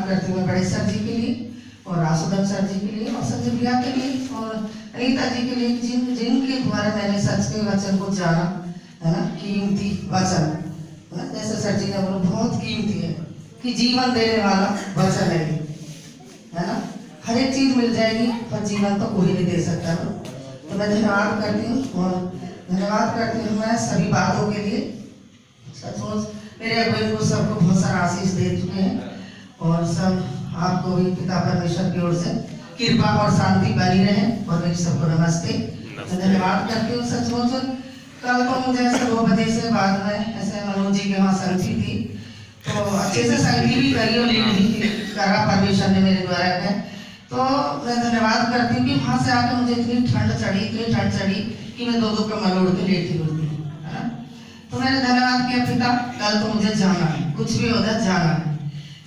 धन्यवाद करती हूँ बड़े सर जी के लिए और रासुदन सर जी के लिए और संजय भैया के लिए और अनीता जी के लिए, जिनके द्वारा मैंने सच के वचन को जाना, है ना, कीमती वचन, जैसे सर जी ने बोला बहुत कीमती है कि जीवन देने वाला वचन है ना, हर एक चीज मिल जाएगी पर जीवन तो कोई नहीं दे सकता। तो मैं धन्यवाद करती हूँ और धन्यवाद करती हूँ मैं सभी बातों के लिए। सचमुच मेरे अगुए को सबको बहुत सारा आशीष दे चुके हैं और सब आपको भी पिता परमेश्वर की ओर से कृपा और शांति बनी रहे और मेरी सबको नमस्ते। मैं धन्यवाद करती हूँ। सचमुच कल तो मुझे ऐसे 2 बजे से बाद में ऐसे मनोज जी के वहाँ संगति थी, तो अच्छे से संगति भी करी और लीड भी करा परमेश्वर ने मेरे द्वारा है। तो मैं धन्यवाद करती हूँ कि वहाँ से आकर मुझे इतनी ठंड चढ़ी कि मैं 2 कम्बल ओढ़ के लेटी हुई थी, है ना। तो मैंने धन्यवाद किया पिता, कल तो मुझे जाना है, कुछ भी हो जाए जाना है।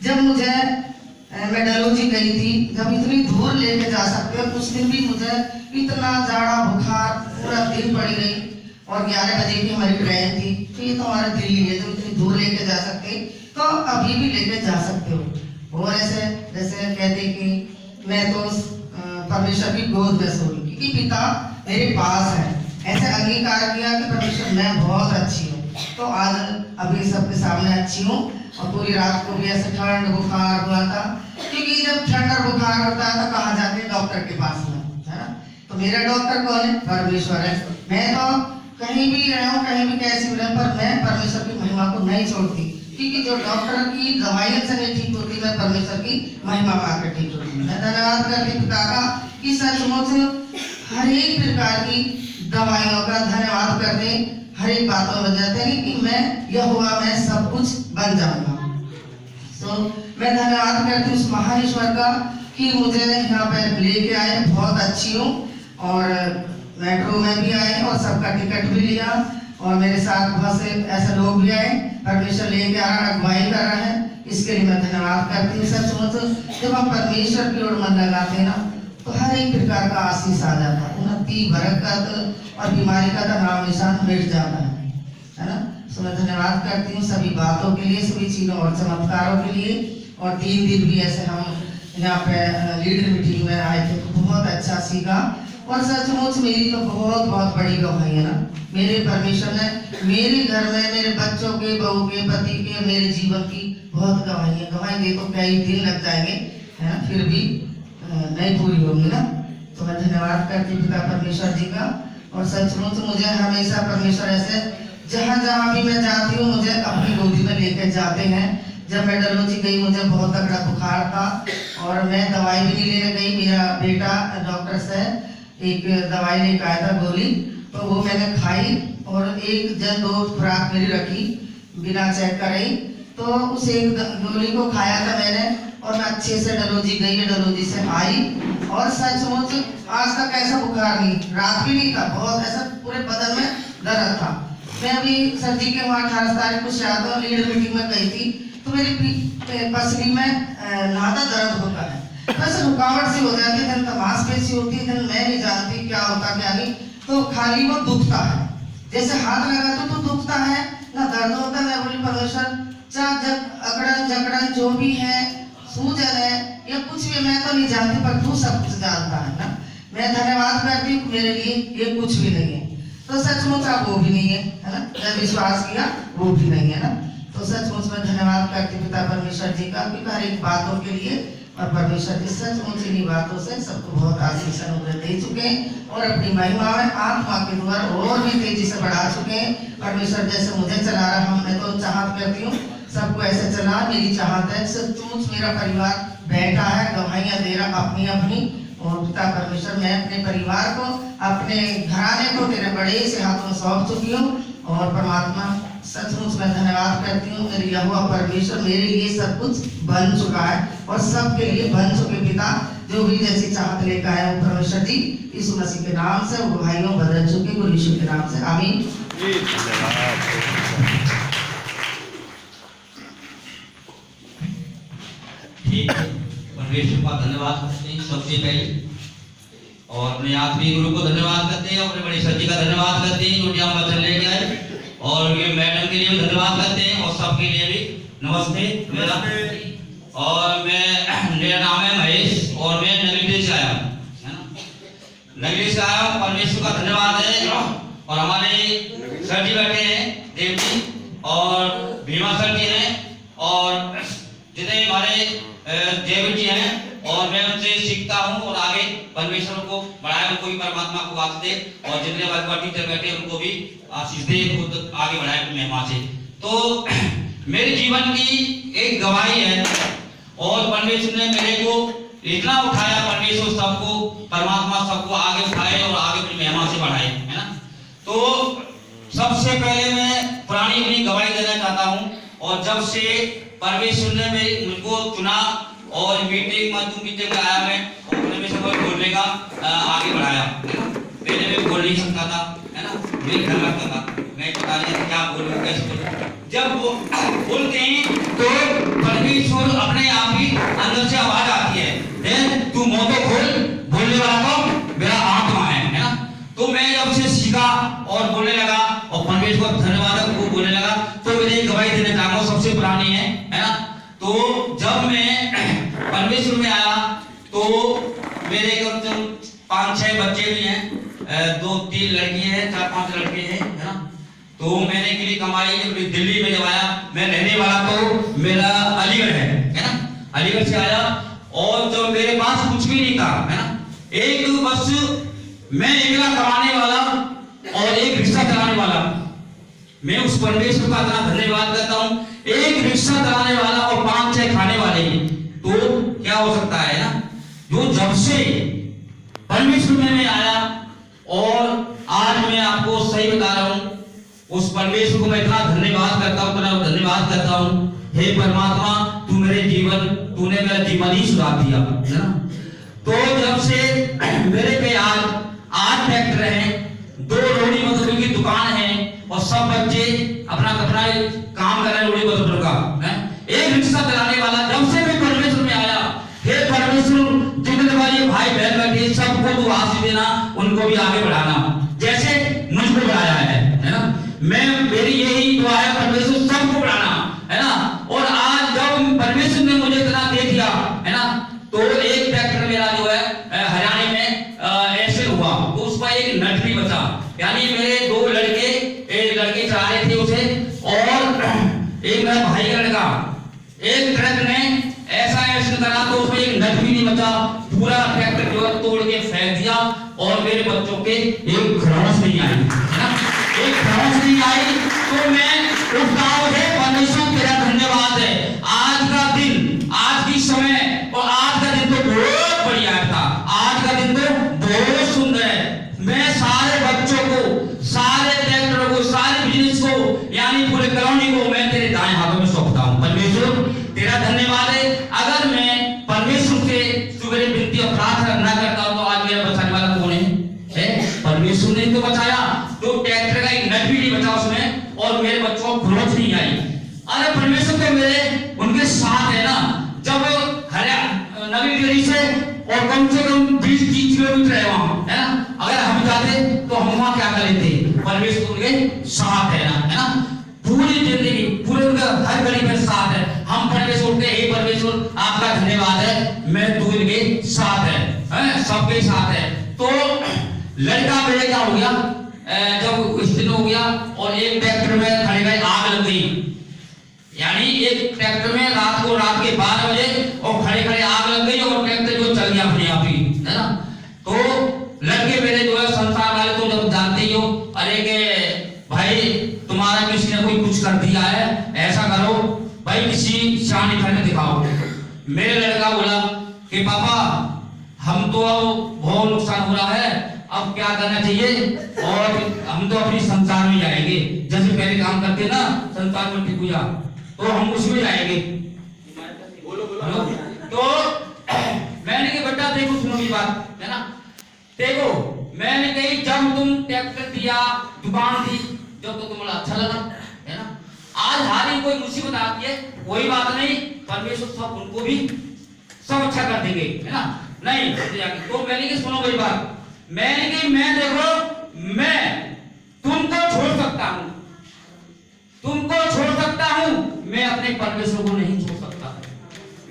जब मुझे मैं डलहौजी गई थी, जब इतनी दूर लेके जा सकते हो, उस दिन भी मुझे इतना जाड़ा बुखार पूरा दिन पड़ी रही और 11 बजे की हमारी ट्रेन थी। तो ये तो हमारा दिल्ली है, तो इतनी दूर लेके जा सकते तो अभी भी लेके जा सकते हो। और ऐसे जैसे कहते कि मैं तो परमेश्वर की गोद में सोई क्योंकि पिता मेरे पास है, ऐसे अंगीकार किया कि परमेश्वर मैं बहुत अच्छी हूँ। तो आज अभी सबके सामने अच्छी हूँ और पूरी रात को भी ऐसे ठंड बुखार हुआ था, क्योंकि जब ठंड और बुखार होता है तो कहाँ जाते हैं, डॉक्टर के पास में, है ना। तो मेरा डॉक्टर कौन है? परमेश्वर है। मैं तो कहीं भी रहूं, कहीं भी कैसी भी रहूं, पर मैं परमेश्वर की महिमा को नहीं छोड़ती, क्योंकि जो डॉक्टर की दवाइयों से नहीं ठीक होती, मैं परमेश्वर की महिमा पाकर ठीक होती। मैं धन्यवाद करती पिता का कि सचमुच हर एक प्रकार की दवाइयों का धन्यवाद करते, हर एक बातों में जाते हैं कि मैं यह हुआ मैं सब कुछ बन जाऊंगा। तो मैं धन्यवाद करती हूँ उस महान ईश्वर का कि मुझे यहाँ पे लेके आए, बहुत अच्छी हूँ और मेट्रो में भी आए और सबका टिकट भी लिया और मेरे साथ बहुत से ऐसे लोग भी आए, परमेश्वर लेके आ रहा, अगुवाई कर रहा है, इसके लिए मैं धन्यवाद करती हूँ। सचमुच जब हम परमेश्वर की ओर मन लगाते हैं ना तो हर एक प्रकार का आशीष आ जाता है, उन्नति बरकत और बीमारी का नाम निशान मिट जाता है ना। तो मैं धन्यवाद करती हूँ सभी बातों के लिए, सभी चीजों और चमत्कारों के लिए। और 3 दिन भी ऐसे हम यहाँ पे लीडर मीटिंग में आए थे तो बहुत अच्छा सीखा और सचमुच मेरी तो बहुत बड़ी गवाही है ना। मेरे परमेश्वर ने मेरे घर में मेरे बच्चों के, बहू के, पति के, मेरे जीवन की बहुत गवाही है। गवाही दे तो कई दिन लग जाएंगे, है ना, फिर भी नहीं पूरी होगी ना। तो मैं धन्यवाद करती हूँ पिता परमेश्वर जी का। और सचमुच मुझे हमेशा परमेश्वर ऐसे जहाँ भी मैं जाती हूँ मुझे अपनी गोदी में लेकर जाते हैं। जब मैं डलहौजी गई मुझे बहुत तगड़ा बुखार था और मैं दवाई भी नहीं लेने गई, मेरा बेटा डॉक्टर से एक दवाई लेकर आया था गोली, तो वो मैंने खाई और 1-2 खुराक मेरी रखी बिना चेक करे, तो उस एक गोली को खाया था मैंने और मैं अच्छे से डलहौजी गई, डलहौजी से आई और सचमुच आज तक ऐसा बुखार नहीं, रात भी नहीं था, बहुत ऐसा पूरे बदन में दर्द था। मैं अभी सर्दी के वहाँ 18 तारीख को शायद लीडर मीटिंग में गई थी तो मेरी पसली में नादा दर्द होता है, बस रुकावट सी हो जाती है, धन मांसपेशी होती है, धन मैं नहीं जानती क्या होता क्या नहीं, तो खाली वो दुखता है, जैसे हाथ लगा तो दुखता है ना, दर्द होता है। मैं बोली परमेश्वर चाहे अकड़न जकड़न जो भी है, सूजन है या कुछ भी, मैं तो नहीं जानती पर तू सब कुछ जानता है ना। मैं धन्यवाद करती हूँ, मेरे लिए ये कुछ भी नहीं है, तो सचमुच आप वो भी नहीं है ना, जब विश्वास किया वो भी नहीं है ना। तो सचमुच मैं धन्यवाद करती हूँ पिता परमेश्वर जी का हर एक बातों के लिए। और परमेश्वर जी सचमुच इन्हीं बातों से सबको बहुत आशीष अनुग्रह दे चुके हैं और अपनी महिमा में आत्मा के द्वारा और भी तेजी से बढ़ा चुके हैं। परमेश्वर जैसे मुझे चला रहा, मैं तो चाहत करती हूँ सबको ऐसे चला, मेरी चाहत है। सचमुच मेरा परिवार बैठा है, गवाहियाँ दे रहा अपनी अपनी, और पिता परमेश्वर मैं अपने परिवार को, अपने घराने को तेरे बड़े से हाथों में सौंप चुकी हूँ। और परमात्मा सचमुच मैं धन्यवाद करती हूँ, मेरे यहोवा परमेश्वर मेरे लिए सब कुछ बन चुका है और सबके लिए बन चुके पिता, जो भी जैसी चाहत लेकर आए हो परमेश्वर जी, यीशु मसीह के नाम से वो भाइयों बदल चुके, गुरु यीशु के नाम से आमीन। ठीक है, परमेश्वर का धन्यवाद करते हैं सबसे पहले, और अपने आत्मीय गुरु को धन्यवाद करते हैं, अपने बड़े सर जी का धन्यवाद करते हैं जो यहाँ वचन लेके आए, और ये मैडम के लिए भी धन्यवाद करते हैं और सबके लिए भी नमस्ते। मेरा और मेरा नाम है महेश और मैं नगरी से आया हूँ, है ना। नगरी से आया हूँ, परमेश्वर का धन्यवाद है। और हमारे सर जी बैठे हैं, देव जी और भीमा सर जी हैं और जितने हमारे देव जी हैं, और मैं उनसे सीखता हूँ और आगे परमेश्वर को बढ़ाए, उनको भी परमात्मा को आशीष दे, और जितने हमारे टीचर बैठे हैं उनको भी आशीष दे, खुद आगे बढ़ाए अपनी महिमा से। तो मेरे जीवन की एक गवाही है और परमेश्वर ने मेरे को इतना उठाया, परमेश्वर सबको, परमात्मा सबको आगे उठाए और आगे अपनी महिमा से बढ़ाए, है ना। तो सबसे पहले मैं पुरानी अपनी गवाही देना चाहता हूँ। और जब से परमेश्वर ने मुझको चुना और मीटिंग में आया, मैं अपने में सब बोलने का आगे बढ़ाया, है ना। पहले मैं बोल नहीं सकता था, है ना, मुझे डर लगता था, मैं पता नहीं क्या बोलूं, कैसे बोलूं। जब वो बोलते हैं तो परमेश्वर अपने आप ही अंदर से आवाज आती है, तू मुंह तो खोल, बोलने वाला तो मेरा आत्मा है ना। तो मैं जब से सीखा और बोलने लगा और परमेश्वर धन्यवाद को बोलने लगा, तो मेरी गवाही देना चाहूंगा, सबसे पुरानी है ना। तो जब मैं परमेश्वर में आया तो मेरे कम से कम 5-6 बच्चे भी हैं, 2-3 लड़की हैं, 4-5 लड़के हैं, है ना। तो मैंने के लिए कमाई, दिल्ली में जब आया, मैं रहने वाला तो मेरा अलीगढ़ है ना, अलीगढ़ से आया और जब मेरे पास कुछ भी नहीं था, है ना, एक बस मैं अकेला कमाने वाला और एक रिक्शा चलाने वाला। मैं उस परमेश्वर का इतना धन्यवाद करता हूँ, एक रिक्शा चलाने वाला और 5-6 खाने वाले, तो क्या हो सकता है ना। जो जब से परमेश्वर में मैं आया और आज मैं आपको सही बता रहा हूँ, उस परमेश्वर को मैं इतना धन्यवाद करता हूँ, इतना धन्यवाद करता हूँ। हे परमात्मा, तू मेरे जीवन, तूने मेरा जीवन ही सुधार दिया, है ना। तो जब से मेरे पे आज 8 ट्रैक्टर हैं, 2 रोड़ी मजदूर की दुकान है और सब बच्चे अपना काम कर रहे हैं रोड़ी मजदूर का, है। एक रिक्शा चलाने वाला, जब से मैं परमेश्वर में आया, हे परमेश्वर, जितने वाले भाई बहन बैठे सबको तू आशीष देना, उनको भी आगे बढ़ाना जैसे मुझको बढ़ाया है ना। मैं मेरी यही दुआ है, परमेश्वर सबको बढ़ाना, है ना। और आज जब परमेश्वर ने मुझे इतना दे दिया, है ना, तो एक ट्रैक्टर मेरा जो है हरियाणा में ऐसे हुआ, तो उसका एक नट भी बचा, यानी मेरे 2 लड़के, एक लड़के चला रहे थे उसे और एक मेरा भाई का लड़का, एक ट्रक ने ऐसा एक्शन करा तो उसमें एक नट भी नहीं बचा, पूरा ट्रैक्टर जो है तोड़ के फेंक दिया और मेरे बच्चों के एक खरोंच नहीं आई, है ना, एक खरोंच नहीं आई। तो मैं उस गांव से, परमेश्वर तेरा धन्यवाद है, आज का दिन, आज की समय और आज का दिन तो बहुत बढ़िया था, आज का दिन तो बहुत सुंदर है। मैं सारे बच्चों को, सारे ट्रैक्टरों को, सारे बिजनेस को, यानी पूरे कॉलोनी को मैं तेरे दाएं हाथों में सौंपता हूं। परमेश्वर तेरा धन्यवाद है। अगर मैं परमेश्वर से सुबह विनती और प्रार्थना न करता हूं तो आज मेरा बचाने वाला कौन है? परमेश्वर ने तो बचाया। तो ट्रैक्टर का एक नट भी नहीं बचा उसमें और मेरे बच्चों को खरोंच नहीं आई। अरे परमेश्वर तो मेरे उनके साथ है ना। जब नवी दिल्ली से और कम से कम 20-30 किलोमीटर है वहां, है ना, अगर हम जाते तो हम वहां क्या कर लेते? परमेश्वर उनके साथ है ना, पूरी जिंदगी, पूरे उनका हर घड़ी में साथ है। हम परमेश्वर के, हे परमेश्वर आपका धन्यवाद है, मैं तू इनके साथ है, सबके साथ है। तो लड़का मेरे क्या हो गया, जब कुछ दिन हो गया और एक ट्रैक्टर में खड़े गए, आग लग गई, यानी एक ट्रैक्टर में रात के 12 बजे और खड़े खड़े आग लग गई और ट्रैक्टर जो चल गया अपने आप ही, है ना। तो लड़के मेरे जो है संसार वाले तो जब जानते ही हो, अरे के भाई तुम्हारा किसी ने कोई कुछ कर दिया है, ऐसा करो भाई किसी शान घर में दिखाओ। मेरे लड़का बोला कि पापा हम तो बहुत नुकसान हो रहा है, अब क्या करना चाहिए, और हम तो अपनी संसार में जाएंगे, जैसे पहले काम करते ना संसार में पूजा, तो हम उसमें जाएंगे। तो मैंने कहा बेटा देखो, सुनो मेरी बात, है ना, देखो मैंने कही जब तुम ट्रैक्टर दिया, दुकान दी, जब तो तुम्हें अच्छा लगा, है ना। आज हारी कोई मुसीबत आती है, कोई बात नहीं, परमेश्वर सब उनको भी सब अच्छा कर देंगे, है ना। नहीं तो मैंने कहा सुनो मेरी बात, मैंने कहा मैं देखो मैं तुमको छोड़ सकता हूं, तुमको छोड़ सकता हूं, मैं अपने परमेश्वर को नहीं छोड़ सकता।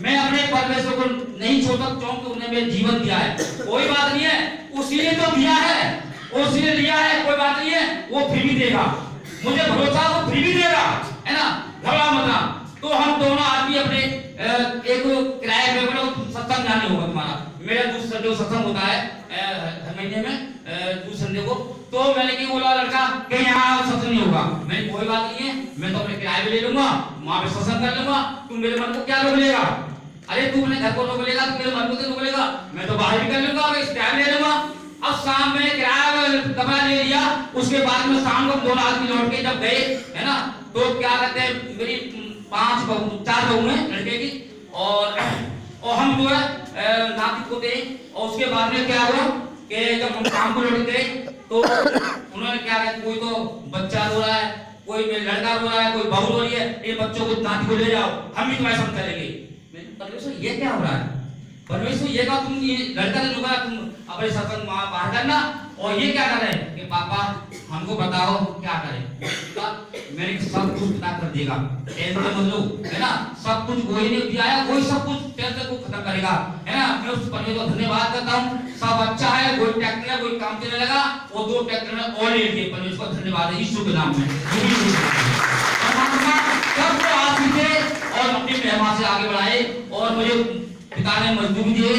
मैं परमेश्वर को नहीं छोड़ सकता क्योंकि उन्हें मेरे जीवन दिया है। कोई बात नहीं है, उसी ने तो दिया है, उसी ने दिया है, कोई बात नहीं है, वो फिर भी देगा। मुझे भरोसा वो फिर भी देगा, है ना, घबरा मत ना। तो हम दोनों आदमी अपने एक किराए पे बोलो सत्संग जाने होगा तुम्हारा। मेरा दूसरा जो सत्संग होता है हर महीने में दूसरे संडे को, तो मैंने क्या बोला लड़का कि यहाँ सत्संग नहीं होगा। मैंने कोई बात नहीं है, मैं तो अपने किराए पे ले लूंगा, वहां पे सत्संग कर लूंगा, तुम मेरे मन को क्या रोक लेगा? अरे तू अपने घर को रोक लेगा, तू मेरे मन को तो रोक लेगा, मैं तो बाहर भी कर लूंगा, मैं किराया ले लूंगा। अब शाम में किराया कमरा ले लिया, उसके बाद में शाम को दोनों आदमी लौट के जब गए, है ना, तो क्या कहते हैं, मेरी 4 बहू हैं लड़के की, और हम जो है नाती को दे। और उसके बाद में क्या हुआ कि जब हम काम को लौट गए तो उन्होंने क्या कहते, कोई तो बच्चा रो रहा है, कोई लड़का रो रहा है, कोई बहू रो रही है, ये बच्चों को नाती को ले जाओ, हम भी तुम्हारे साथ करेंगे। परमेश्वर ये क्या हो रहा है? परमेश्वर ये कहा तुम ये लड़का ने रुका, तुम अपने सत्संग बाहर करना, और ये क्या कर रहे हैं कि पापा हमको बताओ क्या करें? मैंने सब कुछ बता कर देगा, टेंशन मत लो, है ना, सब कुछ वही ने दिया है, वही सब कुछ टेंशन को खत्म करेगा, है ना। मैं उस परमेश्वर को धन्यवाद करता हूँ, सब अच्छा है, कोई ट्रैक्टर है, कोई काम चलने लगा, वो 2 ट्रैक्टर में और ले लिए, परमेश्वर को धन्यवाद है यीशु के नाम में। सबको आशीष दे और अपनी महिमा से आगे बढ़ाए। और मुझे पिता ने मजदूरी दिए,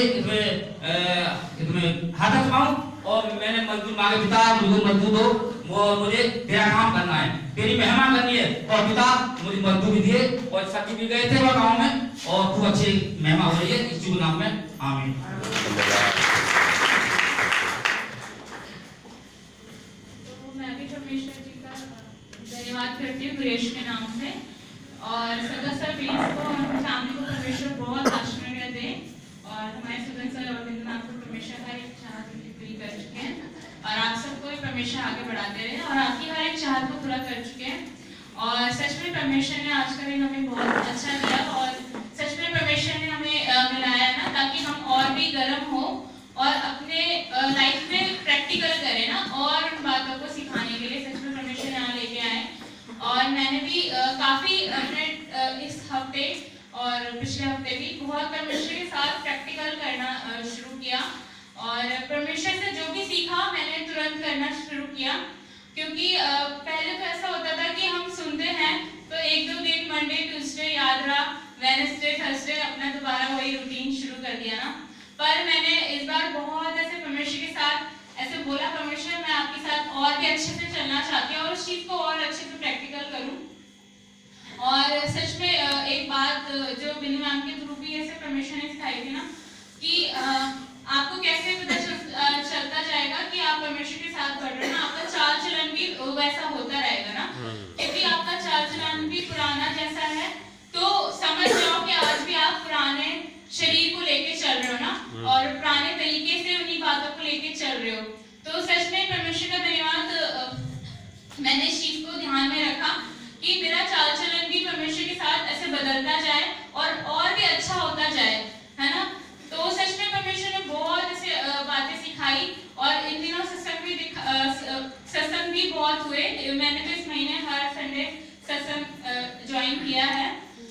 इसमें हाथ रखवाऊं, और मैंने मजदूर मांगे, पिता मुझे मजदूर दो, वो मुझे तेरा काम करना है, तेरी महिमा करनी है। और पिता मुझे मजदूरी दिए, और सब्जी भी गए थे वो गांव में, और खूब अच्छी महिमा हो रही है यीशु के नाम में, आमीन। तो मैं भी परमेश्वर जी का धन्यवाद करती हूँ सुरेश के नाम से, और सदन सर प्लीज को हम फैमिली को परमेश्वर बहुत आशीर्वाद दे, और हमारे सदन सर और बिंदुनाथ को परमेश्वर हर एक चाहत पूरी कर चुके हैं, और आप सबको भी परमेश्वर आगे बढ़ाते रहे, और आपकी हर एक चाहत को पूरा कर चुके हैं। और सच में परमेश्वर ने आज का दिन हमें बहुत अच्छा दिया, और सच में परमेश्वर ने हमें मिलाया ना, ताकि हम और भी गर्म हो और अपने लाइफ में प्रैक्टिकल करें ना, और उन बातों को सिखाने के लिए सच में परमेश्वर यहाँ लेके आए। और मैंने भी काफी अपने इस हफ्ते और पिछले हफ्ते भी बहुत परमेश्वर के साथ प्रैक्टिकल करना शुरू किया, और परमेश्वर से जो भी सीखा मैंने तुरंत करना शुरू किया। क्योंकि पहले तो ऐसा होता था कि हम सुनते हैं तो 1-2 दिन मंडे ट्यूसडे याद रहा, वेडनेसडे थर्सडे अपना दोबारा वही रूटीन शुरू कर दिया ना। पर मैंने इस बार बहुत ऐसे परमेश्वर के साथ ऐसे बोला, परमेश्वर मैं आपके साथ और भी अच्छे से चलना चाहती हूँ, और उस चीज को और अच्छे से प्रैक्टिकल करूँ। और सच में एक बात जो बिन्नू मैम के थ्रू भी ऐसे परमेश्वर ने सिखाई थी ना, कि आपको कैसे पता चलता जाएगा कि आप परमेश्वर के साथ बढ़ रहे हैं ना, आपका चाल चलन भी वैसा होता रहेगा ना। यदि आपका चाल चलन भी पुराना जैसा है तो समझ जाओ कि आज भी आप पुराने शरीर को लेके चल रहे हो ना, और पुराने तरीके से उन्हीं बातों को लेके चल रहे हो। तो सच में परमेश्वर का धन्यवाद, मैंने इस चीज को ध्यान में रखा कि मेरा चाल चलन भी परमेश्वर के साथ ऐसे बदलता जाए और भी अच्छा होता जाए, है ना। तो सच में परमेश्वर ने बहुत ऐसे बातें सिखाई, और इन दिनों सत्संग भी बहुत हुए। मैंने तो इस महीने हर संडे सत्संग ज्वाइन किया है,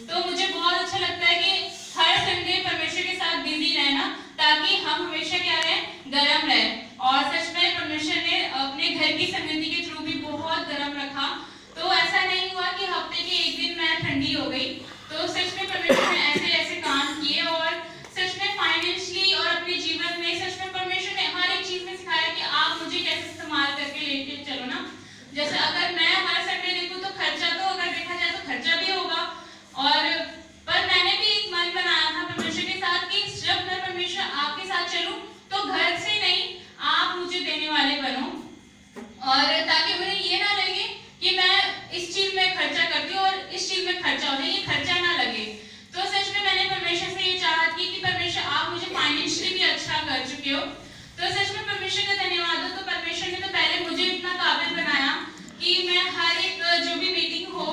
तो मुझे बहुत अच्छा लगता है कि हर संडे परमेश्वर के साथ बिजी रहना, ताकि हम हमेशा क्या रहे, गर्म रहे। और सच में परमेश्वर ने अपने घर की संगति के थ्रू भी बहुत गर्म रखा। तो ऐसा नहीं हुआ कि हफ्ते के एक दिन मैं ठंडी हो गई। तो सच में परमेश्वर ने ऐसे ऐसे काम किए, और सच में फाइनेंशियली और अपने जीवन में सच में परमेश्वर ने हर एक चीज में सिखाया कि आप मुझे कैसे इस्तेमाल करके लेके चलो ना। जैसे अगर मैं हर संडे देखूं तो खर्चा, तो अगर देखा जाए तो खर्चा भी होगा, और पर मैंने भी एक मन बनाया था परमेश्वर के साथ कि जब मैं परमेश्वर आपके साथ चलूं तो घर से नहीं, आप मुझे देने वाले बनो, और ताकि मुझे ये ना लगे कि मैं इस चीज में खर्चा करती हूँ और इस चीज में खर्चा हो जाए, ये खर्चा ना लगे। तो सच में मैंने परमेश्वर से ये चाहत की कि परमेश्वर आप मुझे फाइनेंशियली भी अच्छा कर चुके हो। तो सच में परमेश्वर का धन्यवाद हो। तो परमेश्वर ने तो पहले मुझे इतना काबिल बनाया कि मैं हर एक जो भी मीटिंग हो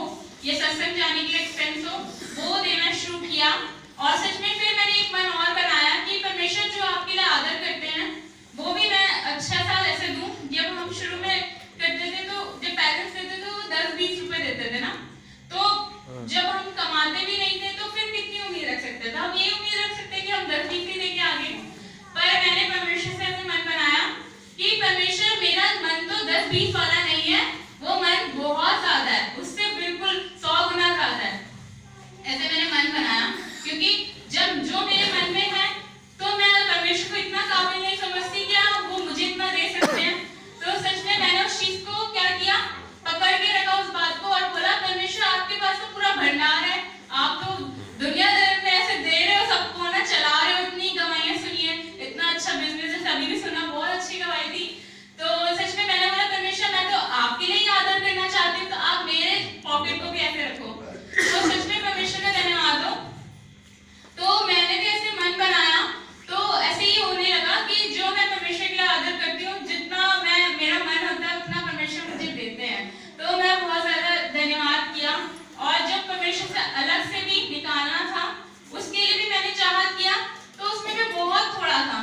या सत्संग जाने के लिए एक्सपेंस हो वो देना शुरू किया। और सच में फिर मैंने एक मन और बनाया कि परमेश्वर जो आपके लिए आदर करते हैं वो भी मैं अच्छा सा ऐसे दूं। जब हम शुरू में करते थे तो जब पेरेंट्स देते थे वो 10-20 रुपए देते थे ना, तो जब हम कमाते भी नहीं थे तो फिर कितनी उम्मीद रख सकते थे? हम ये उम्मीद रख सकते 10-20 वाला नहीं है, वो मन बहुत ज्यादा है, उससे बिल्कुल 100 गुना ज्यादा है। ऐसे मैंने मन बनाया, क्योंकि जब जो मेरे मन में है तो मैं परमेश्वर को इतना काबिल नहीं समझती क्या वो मुझे इतना दे सकते हैं। तो सच में मैंने उस चीज को क्या किया, पकड़ के रखा उस बात को और बोला परमेश्वर आपके पास तो पूरा भंडार है, आप तो दुनिया भर में ऐसे दे रहे हो सबको ना, चला रहे हो, इतनी गवाहियां सुनिए, इतना अच्छा बिजनेस है, सभी ने सुना, बहुत अच्छी गवाही थी। तो सच में मैंने बोला परमेश्वर मैं तो आपके लिए ही आदर करना चाहती हूँ, तो आप मेरे पॉकेट को भी ऐसे रखो। तो सच में परमेश्वर का धन्यवाद हो। तो मैंने भी ऐसे मन बनाया, तो ऐसे ही होने लगा कि जो मैं परमेश्वर के लिए आदर करती हूँ, जितना मेरा मन होता है उतना परमेश्वर मुझे देते हैं। तो मैं बहुत ज्यादा धन्यवाद किया। और जब परमेश्वर से अलग से भी निकालना था उसके लिए भी मैंने चाहत किया, तो उसमें भी बहुत थोड़ा था,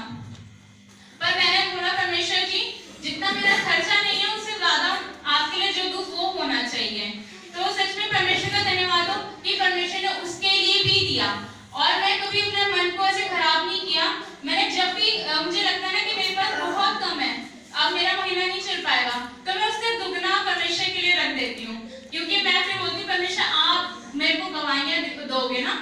पर मैंने बोला परमेश्वर जी जितना मेरा खर्चा नहीं है उससे ज्यादा आपके लिए जो दूँ वो होना चाहिए। तो सच में परमेश्वर का धन्यवाद हो कि परमेश्वर ने उसके लिए भी दिया। और मैं कभी अपने मन को ऐसे खराब नहीं किया। मैंने जब भी मुझे लगता है ना कि मेरे पास बहुत कम है, अब मेरा महीना नहीं चल पाएगा, तो मैं उससे दुगना परमेश्वर के लिए रख देती हूँ, क्योंकि मैं फिर बोलती हूँ परमेश्वर आप मेरे को गवाहियां दोगे ना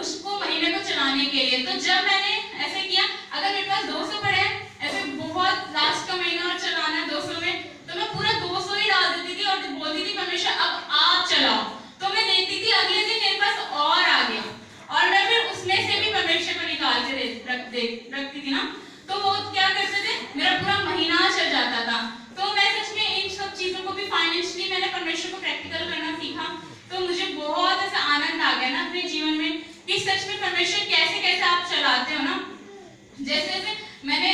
उसको महीने को चलाने के लिए। तो जब मैंने ऐसे किया, अगर मेरे पास 200 पड़े हैं, ऐसे बहुत लास्ट का महीना और चलाना है 200 में, तो मैं पूरा 200 ही डाल देती थी और बोलती थी परमेश्वर अब आप चलाओ। तो मैं देखती थी अगले दिन मेरे पास और आ गया, और मैं फिर उसमें से भी परमेश्वर को निकाल के रखती थी ना, तो वो क्या करते थे, मेरा पूरा महीना चल जाता था। तो मैं सच में इन सब चीजों को भी फाइनेंशियली मैंने परमेश्वर को प्रैक्टिकल करना सीखा। तो मुझे बहुत ऐसा आनंद आ गया ना अपने जीवन में कि सच में परमेश्वर कैसे कैसे आप चलाते हो ना। जैसे जैसे मैंने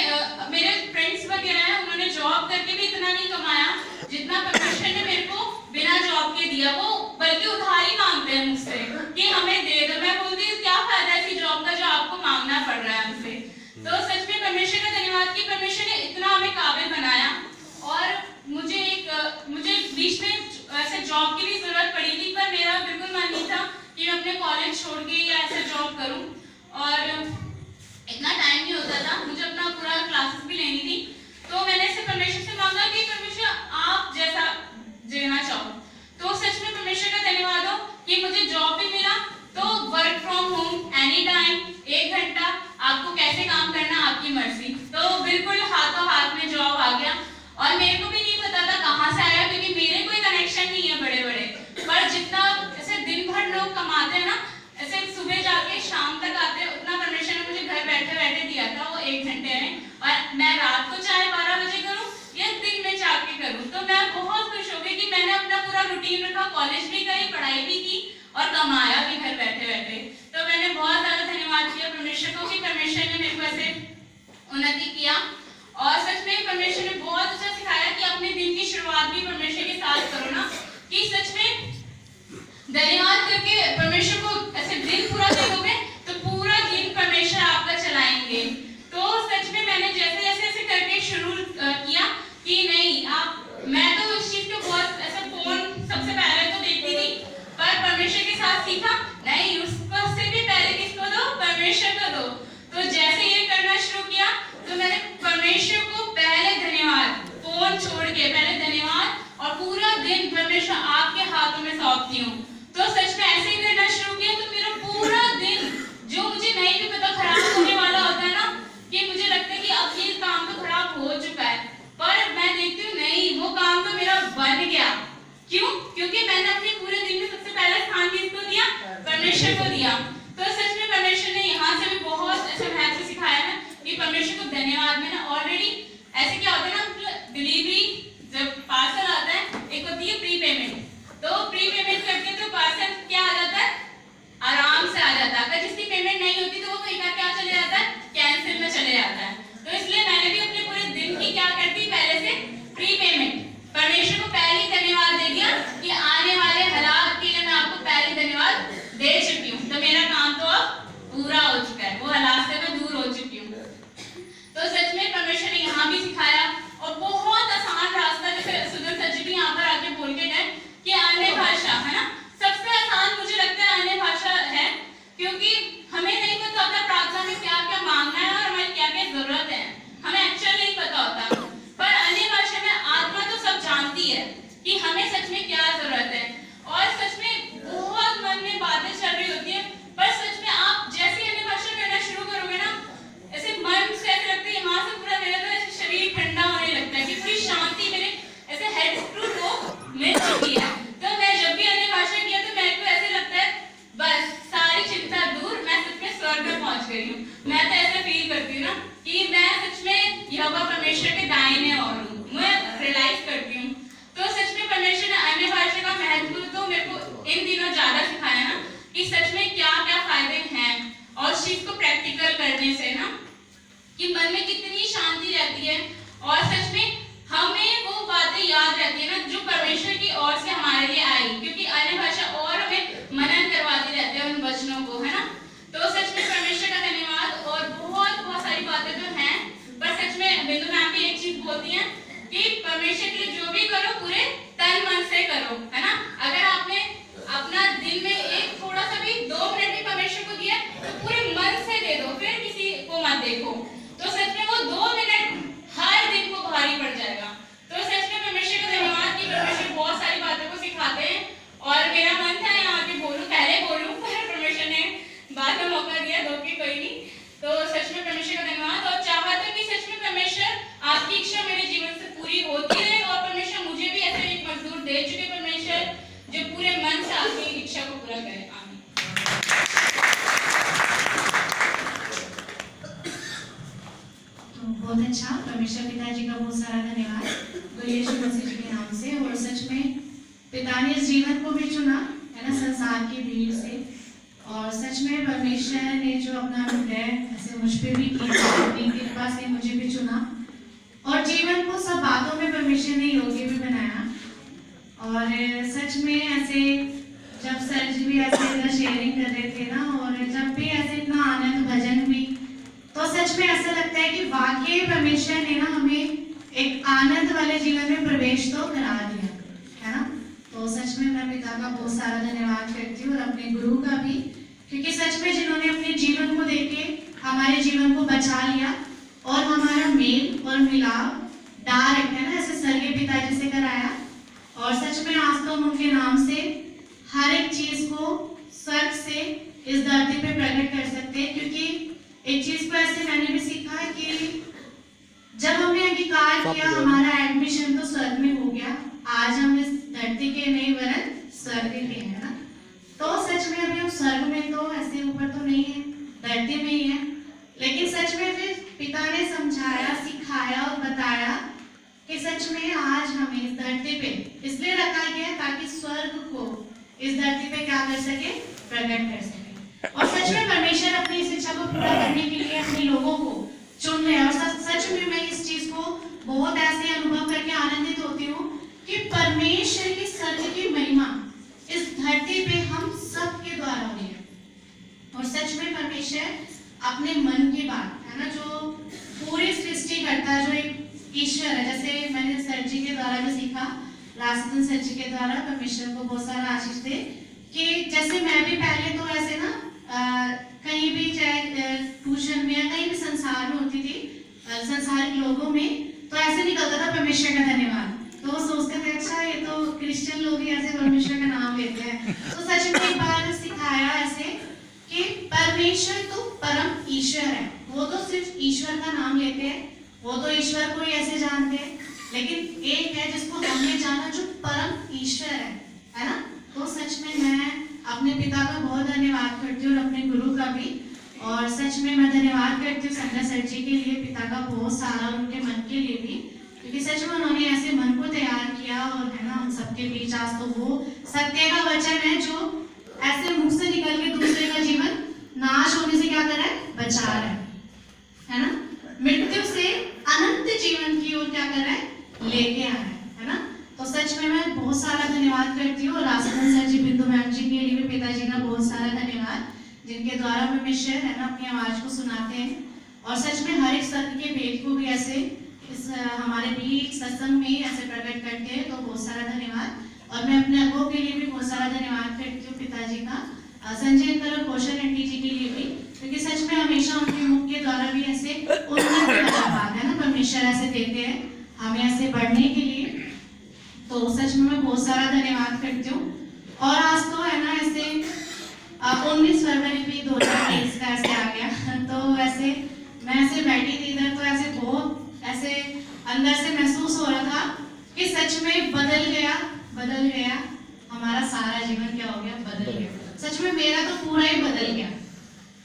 मेरे फ्रेंड्स वगैरह हैं, उन्होंने जॉब करके भी इतना नहीं कमाया जितना परमेश्वर ने मेरे को बिना जॉब के दिया। वो बल्कि उधारी मांगते हैं मुझसे कि हमें दे दो। मैं बोलती हूँ क्या फायदा ऐसी जॉब का जो आपको मांगना पड़ रहा है हमसे। तो सच में परमेश्वर का धन्यवाद कि परमेश्वर ने इतना हमें काबिल बनाया। और मुझे बीच में ऐसे जॉब की भी जरूरत पड़ी थी, पर मेरा बिल्कुल मन नहीं था कि मैं अपने कॉलेज छोड़ के या ऐसे जॉब करूं, और इतना टाइम नहीं होता था, मुझे अपना पूरा क्लासेस भी लेनी थी। तो मैंने ऐसे परमेश्वर से मांगा कि परमेश्वर आप जैसा जीना चाहो। तो सच में परमेश्वर का धन्यवाद हो कि मुझे जॉब भी मिला। तो work from home any time, 1 घंटा, आपको कैसे काम करना आपकी मर्जी। तो बिल्कुल हाथों हाथ में जॉब आ गया। और मेरे को भी नहीं पता था कहाँ से आया, क्योंकि मेरे कोई कनेक्शन नहीं है बड़े बड़े, पर जितना ऐसे दिन भर लोग कमाते हैं ना, ऐसे सुबह जाके शाम तक आते हैं, उतना परमेश्वर ने मुझे घर बैठे बैठे दिया था वो 1 घंटे में। और मैं रात को चाहे 12 बजे करूँ या दिन में जाके करूँ, तो मैं बहुत खुश हो गई कि मैंने अपना पूरा रूटीन रखा, कॉलेज भी गई, पढ़ाई भी की और कमाया भी घर बैठे बैठे। तो मैंने बहुत ज्यादा धन्यवाद किया परमेश्वर को कि परमेश्वर ने मेरे को ऐसे उन्नति किया। और सच में परमेश्वर ने बहुत अच्छा सिखाया कि अपने दिन की शुरुआत भी परमेश्वर के साथ करो ना, कि सच में धन्यवाद करके परमेश्वर को ऐसे दिन पूरा देखोगे तो पूरा दिन परमेश्वर आपका चलाएंगे। तो सच में मैंने जैसे जैसे ऐसे करके शुरू किया कि नहीं मैं तो इस चीज को बहुत ऐसे फोन सबसे पहले तो देखती थी, पर परमेश्वर के साथ सीखा नहीं, उसको से भी पहले किसको दो, परमेश्वर को दो। तो जैसे ये करना शुरू किया तो मैंने परमेश्वर को पहले धन्यवाद, फोन छोड़ के पहले धन्यवाद और पूरा दिन परमेश्वर आपके हाथों में सौंपती हूँ। तो सच में ऐसे ही करना शुरू किया तो मेरा पूरा दिन, जो मुझे नहीं भी पता खराब होने वाला होता है ना, कि मुझे लगता है कि अब ये काम तो खराब हो चुका है, पर मैं देखती हूँ नहीं, वो काम तो मेरा बन गया। क्यों? क्योंकि मैंने अपने पूरे दिन में सबसे पहला स्थान किसको दिया, परमेश्वर को दिया। तो सच में परमेश्वर ने यहाँ से भी बहुत ऐसे महत्व सिखाया है कि परमेश्वर को धन्यवाद। मैंने ऑलरेडी ऐसे क्या होता है ना, डिलीवरी जब पार्सल आता है, एक होती है प्री पेमेंट, तो प्री पेमेंट करके तो पार्सल क्या आ जाता है, आराम से आ जाता है। अगर जिसकी पेमेंट नहीं होती तो वो कई बार क्या चले जाता है, कैंसिल में चले जाता है। तो इसलिए मैंने भी अपने पूरे दिन की क्या करती, पहले से प्री पेमेंट परमेश्वर को पहले ही धन्यवाद दे दिया कि आने वाले हालात के लिए मैं आपको पहले धन्यवाद दे चुकी हूँ, तो मेरा काम तो अब पूरा हो चुका है, वो हालात से मैं दूर हो चुकी हूँ। तो सच में परमेश्वर ने यहाँ भी सिखाया और बहुत आसान रास्ता, जैसे सुदर्शन सर जी भी यहाँ पर आके बोल के गए कि अन्य भाषा है ना, सबसे आसान मुझे लगता है अन्य भाषा है, क्योंकि हमें नहीं पता होता प्रार्थना में क्या क्या मांगना है और हमें क्या क्या जरूरत है, हमें एक्चुअली नहीं पता होता। पर अन्य भाषा में आत्मा तो सब जानता सच में क्या जरूरत है। और सच में बहुत मन में बातें चल रही होती है, पर सच में आप जैसे अन्य भाषा करना शुरू करोगे ना, ऐसे मन से ऐसे लगता है यहाँ से पूरा मेरा तो ऐसे शरीर ठंडा होने लगता है कि पूरी शांति मेरे ऐसे हेड स्क्रू को मिल चुकी है। तो मैं जब भी अन्य भाषा किया तो मेरे को ऐसे लगता है बस सारी चिंता दूर, मैं सच में स्वर्ग में पहुंच गई हूँ। मैं तो ऐसा फील करती हूँ ना कि मैं सच में यहोवा परमेश्वर के दाहिने और हूँ, मैं रियलाइज करती हूँ। तो सच में परमेश्वर ने अन्य भाषा का महत्व तो मेरे को इन दिनों ज्यादा सिखाया ना कि सच में क्या क्या फायदे हैं, और उस चीज को प्रैक्टिकल करने से ना कि मन में कितनी शांति रहती है, और सच में हमें वो बातें याद रहती है ना जो परमेश्वर की ओर से हमारे लिए आई, क्योंकि अन्य भाषा और हमें मनन करवाती रहते हैं उन वचनों को, है ना। तो सच में परमेश्वर का धन्यवाद। और बहुत बहुत सारी बातें तो हैं, पर सच में बिंदु मैम भी एक चीज बोलती हैं कि परमेश्वर के लिए जो भी करो पूरे तन मन से करो, है ना। अगर आपने अपना दिन में एक थोड़ा सा भी 2 मिनट भी परमेश्वर को दिया तो पूरे मन से दे दो, फिर किसी को मत देखो। तो सच में वो 2 मिनट हर दिन को भारी पड़ जाएगा। तो सच में परमेश्वर का धन्यवाद कि परमेश्वर बहुत सारी बातों को सिखाते हैं। और मेरा मन था यहाँ पे बोलूं, पहले बोलूं, पर परमेश्वर ने बाद में मौका दिया, दो की कोई नहीं। तो सच में परमेश्वर का धन्यवाद। और चाहा था कि सच में परमेश्वर आपकी इच्छा मेरे जीवन से पूरी होती रहे, और परमेश्वर मुझे भी ऐसे एक मजदूर दे चुके परमेश्वर जो पूरे मन से आपकी इच्छा को पूरा करे। आमीन। तो बहुत अच्छा, परमेश्वर पिताजी का बहुत सारा धन्यवाद तो यीशु मसीह जी के नाम से। और सच में पिता ने इस जीवन को भी चुना, है ना, संसार की भीड़ से। और सच में परमेश्वर ने जो अपना अनुग्रह ऐसे मुझ पे भी किया, अपनी कृपा से मुझे भी चुना, और जीवन को सब बातों में परमेश्वर ने योग्य भी बनाया। और सच में ऐसे जब सर जी भी ऐसे इधर शेयरिंग कर रहे थे ना, और जब भी ऐसे इतना आनंद भजन भी, तो सच में ऐसा लगता है कि वाकई परमेश्वर ने ना हमें एक आनंद वाले जीवन में प्रवेश तो करा दिया, है ना। तो सच में मैं पिता का बहुत सारा धन्यवाद करती हूँ, और अपने गुरु का भी, क्योंकि सच में जिन्होंने अपने जीवन को देके हमारे जीवन को बचा लिया, और हमारा मेल और मिलाप डायरेक्ट, है ना, ऐसे स्वर्गीय पिताजी से कराया। और सच में आज तो हम उनके नाम से हर एक चीज को स्वर्ग से इस धरती पे प्रकट कर सकते हैं। क्योंकि एक चीज को ऐसे मैंने भी सीखा है कि जब हमने अंगीकार किया, हमारा एडमिशन तो स्वर्ग में हो गया। आज हम इस धरती के नहीं वरन स्वर्ग के, है ना। तो सच में अभी हम स्वर्ग में तो ऐसे ऊपर तो नहीं है, धरती में ही है। लेकिन सच में फिर पिता ने समझाया, सिखाया और बताया कि सच में आज हमें इस धरती पे इसलिए रखा गया ताकि स्वर्ग को इस धरती पे क्या कर सके, प्रकट कर सके। और सच में परमेश्वर अपनी इस इच्छा को पूरा करने के लिए अपने लोगों को चुन रहे हैं। और सच में मैं इस चीज को बहुत ऐसे अनुभव करके आनंदित होती हूँ कि परमेश्वर की सत्य की महिमा इस धरती पे हम सब के द्वारा हुई है। और सच में परमेश्वर अपने मन की बात, है ना, जो पूरी सृष्टि करता है, जो एक ईश्वर है। जैसे मैंने सर जी के द्वारा भी सीखा, राजस्थान सर जी के द्वारा, परमेश्वर को बहुत सारा आशीष दे, कि जैसे मैं भी पहले तो ऐसे ना कहीं भी चाहे ट्यूशन में या कहीं भी संसार में होती थी, संसारिक लोगों में, तो ऐसे निकलता था परमेश्वर का धन्यवाद। तो वो सोचते थे अच्छा ये तो क्रिश्चियन लोग ही ऐसे परमेश्वर का नाम लेते हैं। तो सच में एक बार सिखाया ऐसे कि परमेश्वर तो परम ईश्वर है, वो तो सिर्फ ईश्वर का नाम लेते हैं, वो तो ईश्वर को ही ऐसे जानते हैं। लेकिन एक है जिसको हमने जाना जो परम ईश्वर है ना। तो सच में मैं अपने पिता का बहुत धन्यवाद करती हूँ, और अपने गुरु का भी। और सच में मैं धन्यवाद करती हूँ संध्या सर जी के लिए, पिता का बहुत सारा, उनके मन के लिए भी, क्योंकि सच में उन्होंने ऐसे मन को तैयार किया। और है ना, हम सबके बीच आज तो वो सत्य का वचन है जो ऐसे मुख से निकल के दूसरे का जीवन नाश होने से क्या कर रहा है, बचा रहा है ना, मृत्यु से अनंत जीवन की ओर क्या कर रहा है, लेके आ रहा है ना। तो सच में मैं बहुत सारा धन्यवाद करती हूँ। राजस्थान सर जी, बिंदु मैम जी के लिए भी पिताजी का बहुत सारा धन्यवाद, जिनके द्वारा परमेश्वर, है ना, अपनी आवाज को सुनाते हैं। और सच में हर एक सत्य के भेद को भी ऐसे इस हमारे बीच सत्संग में ऐसे प्रकट करते हैं। तो बहुत सारा धन्यवाद। और मैं अपने अगुओं के लिए भी बहुत सारा धन्यवाद करती हूँ, पिताजी का, संजय अंकल और कौशल आंटी जी के लिए भी, क्योंकि सच में हमेशा उनके मुख के द्वारा भी ऐसे उन्नत बात, है ना, परमेश्वर ऐसे देते हैं हमें ऐसे बढ़ने के लिए। तो तो सच में मैं बहुत सारा धन्यवाद करती हूँ। और आज तो है ना ऐसे 19 फरवरी भी 2023 का ऐसे आ गया तो वैसे मैं ऐसे बैठी थी इधर तो ऐसे बहुत ऐसे अंदर से महसूस हो रहा था कि सच में बदल गया हमारा सारा जीवन। क्या हो गया? बदल गया। सच में मेरा तो पूरा ही बदल गया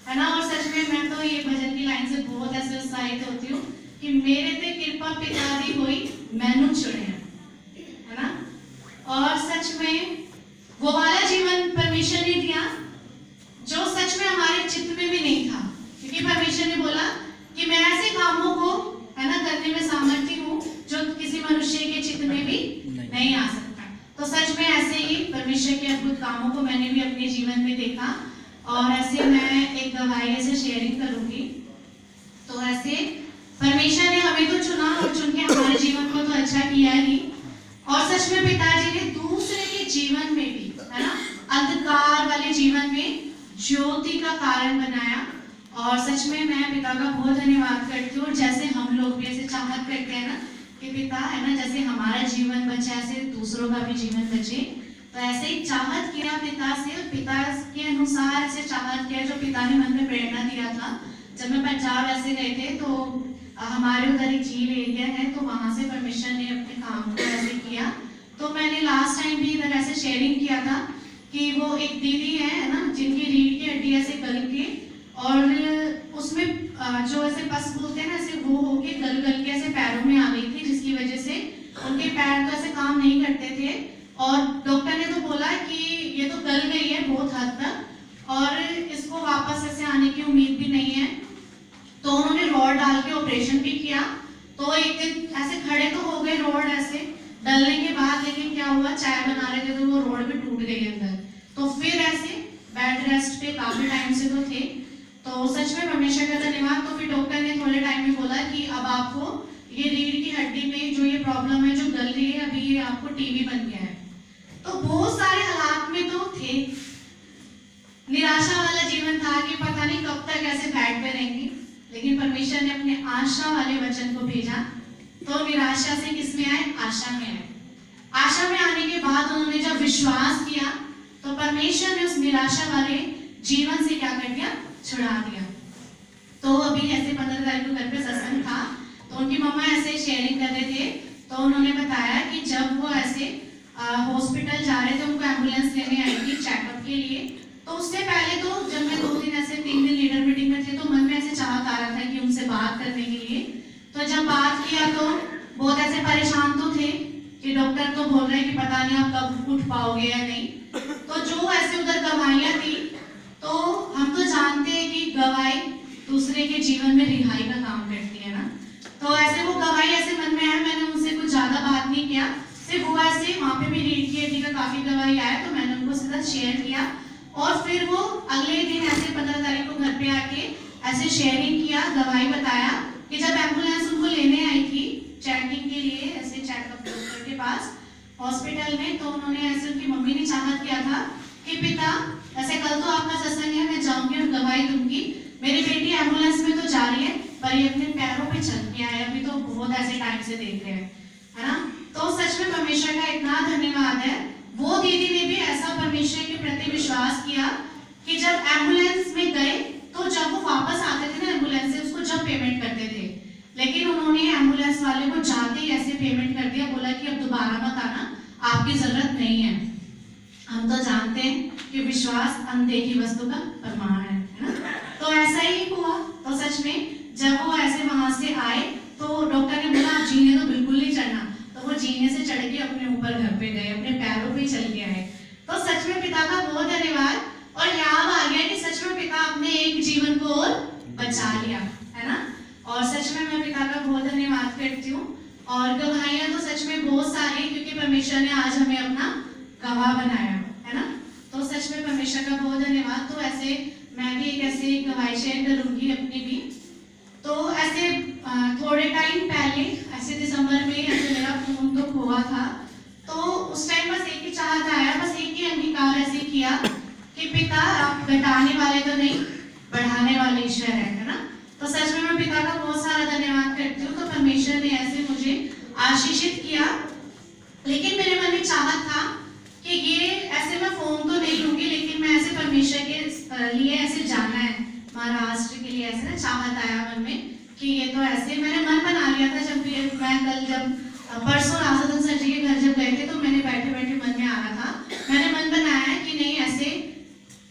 है ना। और सच में मैं तो ये भजन की लाइन से बहुत ऐसे उत्साहित होती हूँ कि मेरे ते कृपा पिता दी हुई मैनू चुने है ना। और सच में वो वाला जीवन परमेश्वर ने दिया जो सच में हमारे चित्त में भी नहीं था, क्योंकि परमेश्वर ने बोला कि मैं ऐसे कामों को है ना करने में सामर्थ्य हूँ जो किसी मनुष्य के चित्त में भी नहीं आ सकता। तो सच में ऐसे ही परमेश्वर के अद्भुत कामों को मैंने भी अपने जीवन में देखा। और ऐसे मैं एक गवाही से शेयरिंग करूंगी। तो ऐसे परमेश्वर ने हमें तो चुना और चुन के हमारे जीवन को तो अच्छा किया ही, और सच में पिताजी ने दूसरे के जीवन में भी है ना अंधकार वाले जीवन में ज्योति का कारण बनाया। और सच में मैं पिता का बहुत धन्यवाद करती हूँ। जैसे हम लोग भी ऐसे चाहत करते हैं ना कि पिता है ना जैसे हमारा जीवन बचे ऐसे दूसरों का भी जीवन बचे, तो ऐसे ही चाहत किया पिता से, पिता के अनुसार ऐसे चाहत किया जो पिता ने मन में प्रेरणा दिया था। जब मैं पंजाब ऐसे गए थे तो हमारे उधर एक झील एरिया है, तो वहां से परमेश्वर ने अपने काम को ऐसे किया। तो मैंने लास्ट टाइम भी इधर ऐसे शेयरिंग किया था कि वो एक दीदी है ना जिनकी रीढ़ की हड्डी ऐसे गल के और उसमें जो ऐसे पस बोलते हैं ना ऐसे वो होके गल के ऐसे पैरों में आ गई थी, जिसकी वजह से उनके पैर तो ऐसे काम नहीं करते थे। और डॉक्टर ने तो बोला कि ये तो गल गई है बहुत हद तक और इसको वापस ऐसे आने की उम्मीद भी नहीं है। तो उन्होंने रॉड डाल के ऑपरेशन भी किया। तो एक दिन ऐसे खड़े तो हो गए रॉड ऐसे डलने के बाद, लेकिन क्या हुआ चाय बना रहे थे तो वो रॉड भी टूट गई अंदर। तो फिर ऐसे बेड रेस्ट पे काफी टाइम से तो थे। तो सच में परमेश्वर का धन्यवाद। तो फिर डॉक्टर ने थोड़े टाइम में बोला कि अब आपको ये रीढ़ की हड्डी में जो ये प्रॉब्लम है जो गल रही है, अभी ये आपको टीबी बन गया है। तो बहुत सारे हालात में तो थे, निराशा वाला जीवन था कि पता नहीं कब तक ऐसे बेड पे रहेंगे, लेकिन परमेश्वर ने अपने आशा वाले वचन को भेजा। तो निराशा से किस में आए? आशा में आए। आशा में आने के बाद उन्होंने जब विश्वास किया तो परमेश्वर ने उस निराशा वाले जीवन से क्या कर दिया? छुड़ा दिया। तो अभी ऐसे 15 तारीख को घर पे सत्संग था, तो उनकी मम्मा ऐसे शेयरिंग कर रहे थे। तो उन्होंने बताया कि जब वो ऐसे हॉस्पिटल जा रहे थे, उनको एम्बुलेंस लेने आई थी चेकअप के लिए। तो उससे पहले तो जब मैं 2 दिन ऐसे 3 दिन लीडर मीटिंग में थे तो मन में ऐसे चाहत आ रहा था कि उनसे बात करने के लिए। तो जब बात किया तो बहुत ऐसे परेशान तो थे कि डॉक्टर तो बोल रहे हैं कि पता नहीं आप कब उठ पाओगे या नहीं। तो जो ऐसे उधर गवाहियां थी, तो हम तो जानते हैं कि गवाही दूसरे के जीवन में रिहाई का काम करती है ना। तो ऐसे वो गवाही ऐसे मन में आया, मैंने उनसे कुछ ज्यादा बात नहीं किया, सिर्फ वो ऐसे वहाँ पे भी रीढ़ की हड्डी का काफी गवाही आया तो मैंने उनको सीधा शेयर किया। और फिर वो अगले दिन ऐसे 15 तारीख को घर पे आके ऐसे शेयरिंग किया, गवाही बताया कि जब एम्बुलेंस उनको लेने आई थी चेकिंग के लिए ऐसे चेकअप डॉक्टर के पास हॉस्पिटल में, तो उन्होंने ऐसे उनकी मम्मी ने चाहत किया था कि पिता ऐसे कल तो आपका सत्संग है, मैं जाऊंगी और गवाही दूंगी, मेरी बेटी एम्बुलेंस में तो जा रही है पर ये अपने पैरों पे चल के आए, अभी तो बहुत ऐसे टाइम से देख रहे हैं है ना। तो सच में परमेश्वर का इतना धन्यवाद है। वो दीदी ने भी ऐसा परमेश्वर के प्रति विश्वास किया कि जब एम्बुलेंस में गए तो जब वो वापस आते थे ना एम्बुलेंस से, उसको जब पेमेंट करते थे, लेकिन उन्होंने एम्बुलेंस वाले को जाते ही ऐसे पेमेंट कर दिया, बोला कि अब दोबारा मत आना, आपकी जरूरत नहीं है। हम तो जानते हैं कि विश्वास अनदेखी वस्तु का प्रमाण है ना। तो ऐसा ही हुआ। तो सच में जब वो ऐसे वहां से आए तो डॉक्टर ने बोला आप जीने तो बिल्कुल नहीं चढ़ना, तो वो जीने से चढ़ के अपने ऊपर घर पे गए, अपने पैरों पे चल के आए। तो सच में पिता का बहुत धन्यवाद। और याद आ गया कि सच में पिता अपने एक जीवन को और बचा लिया है ना। और सच में मैं पिता का बहुत धन्यवाद करती हूँ। और गवाहियां तो सच में बहुत सारी, क्योंकि परमेश्वर ने आज हमें अपना गवाह बनाया है ना। तो सच में परमेश्वर का बहुत धन्यवाद। तो ऐसे मैं भी एक ऐसे गवाही शेयर करूंगी अपनी भी। तो ऐसे थोड़े टाइम पहले ऐसे दिसंबर में ऐसे मेरा फोन तो खोआ था, तो उस टाइम बस एक ही चाहत आया, बस एक ही अंगीकार ऐसे किया कि पिता आप घटाने वाले तो नहीं, बढ़ाने वाले ईश्वर है ना। तो सच में मैं पिता का बहुत सारा धन्यवाद करती हूँ। तो परमेश्वर ने ऐसे मुझे आशीषित किया लेकिन मेरे मन में चाहत था कि ये ऐसे मैं फोन तो नहीं लूंगी, लेकिन मैं ऐसे परमेश्वर के लिए ऐसे जाना है महाराष्ट्र के लिए, ऐसे ना चाहत आया मन में कि ये तो ऐसे मैंने मन बना लिया था। जब भी मैं कल जब परसों रासदन सर जी के घर जब गए थे तो मैंने बैठे बैठे मन में आ रहा था, मैंने मन बनाया है कि नहीं ऐसे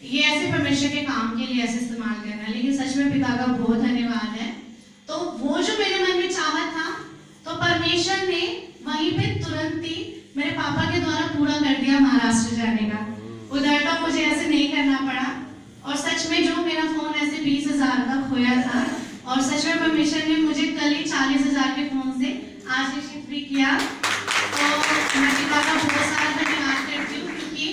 ये ऐसे परमेश्वर के काम के लिए ऐसे इस्तेमाल करना है। लेकिन सच में पिता का बहुत धन्यवाद है। तो वो जो मेरे मन में चाहत था तो परमेश्वर ने वहीं पे तुरंत ही मेरे पापा के द्वारा पूरा कर दिया महाराष्ट्र जाने का। उधर तो मुझे ऐसे नहीं करना पड़ा। और सच में जो मेरा फोन ऐसे 20,000 का खोया था, और सच में परमेश्वर ने मुझे कल ही 40,000 के फोन से आशीषित भी किया। तो मैं पिता का बहुत सारा धन्यवाद करती हूँ, क्योंकि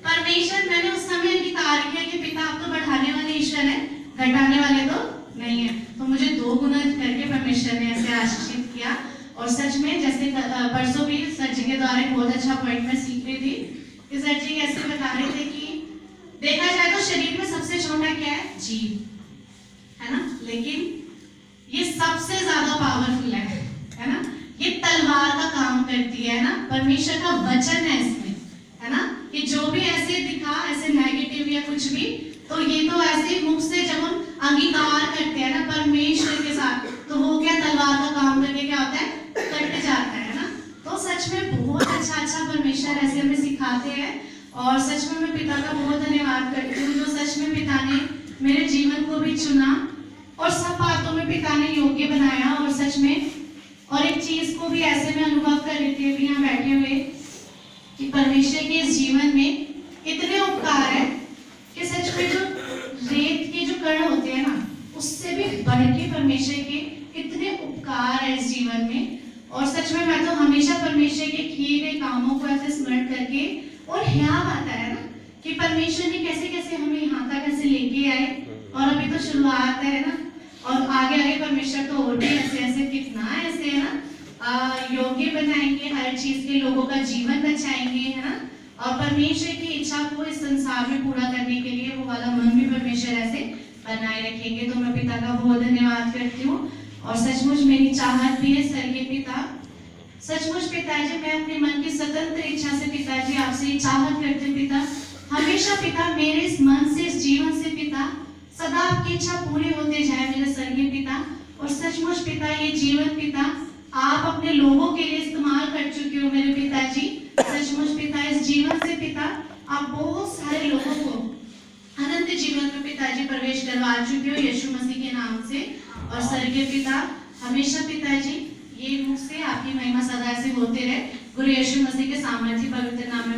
परमेश्वर मैंने उस समय अंगीकार किया कि पिता आप तो बढ़ाने वाले ईश्वर है, घटाने वाले तो नहीं है। तो मुझे 2 गुना करके परमेश्वर ने ऐसे आशीषित किया। और सच में जैसे परसों भी सर जी के द्वारा एक बहुत अच्छा पॉइंट मैं सीख रही थी कि सर जी ऐसे बता रहे थे कि देखा जाए तो शरीर में सबसे छोटा क्या है, जीभ है ना, लेकिन ये सबसे ज्यादा पावरफुल है ना, ये तलवार का काम करती है ना, परमेश्वर का वचन है इसमें, है ना, कि जो भी ऐसे दिखा ऐसे नेगेटिव या कुछ भी, तो ये तो ऐसे मुख से जब हम अंगीकार करते हैं ना परमेश्वर के साथ, तो वो क्या तलवार का काम करके क्या होता है, कट जाता है ना। तो सच में बहुत अच्छा परमेश्वर ऐसे हमें सिखाते हैं। और सच में मैं पिता का बहुत धन्यवाद करती हूँ, जो सच में पिता ने मेरे जीवन को भी चुना और सब बातों में पिता ने योग्य बनाया। और सच में और एक चीज को भी ऐसे में अनुभव कर रही थी अभी यहाँ बैठे हुए कि परमेश्वर के इस जीवन में इतने उपकार है कि सच में जो रेत के जो कण होते हैं ना, उससे भी बढ़ के परमेश्वर के इतने उपकार है इस जीवन में। और सच में मैं तो हमेशा परमेश्वर के किए गए कामों को ऐसे स्मरण करके, और ध्यान आता है ना कि परमेश्वर ने कैसे कैसे हमें यहाँ तक ऐसे लेके आए। और अभी तो शुरुआत है ना, और आगे आगे परमेश्वर तो और भी ऐसे ऐसे कितना ऐसे है ना योग्य बनाएंगे, हर चीज के लोगों का जीवन बचाएंगे, है ना। और परमेश्वर की इच्छा को इस संसार में पूरा करने के लिए वो वाला मन भी परमेश्वर ऐसे बनाए रखेंगे। तो मैं पिता का बहुत धन्यवाद करती हूँ। और सचमुच मेरी चाहत भी है स्वर्गीय पिता, सचमुच पिताजी मैं अपने मन की स्वतंत्र इच्छा से पिताजी आपसे ये चाहत करती हूँ पिता, हमेशा पिता मेरे इस मन से इस जीवन से पिता सदा आपकी इच्छा पूरी होते जाए मेरे स्वर्गीय पिता। और सचमुच पिता ये जीवन पिता आप अपने लोगों के लिए इस्तेमाल कर चुके हो मेरे पिताजी। सचमुच पिता इस जीवन से पिता आप बहुत सारे लोगों को अनंत जीवन में पिताजी प्रवेश करवा चुके हो यीशु मसीह के नाम से। और स्वर्गीय पिता हमेशा पिताजी ये मुख से आपकी महिमा सदा से होते रहे, गुरु यीशु मसीह के सामर्थ्य पवित्र नाम में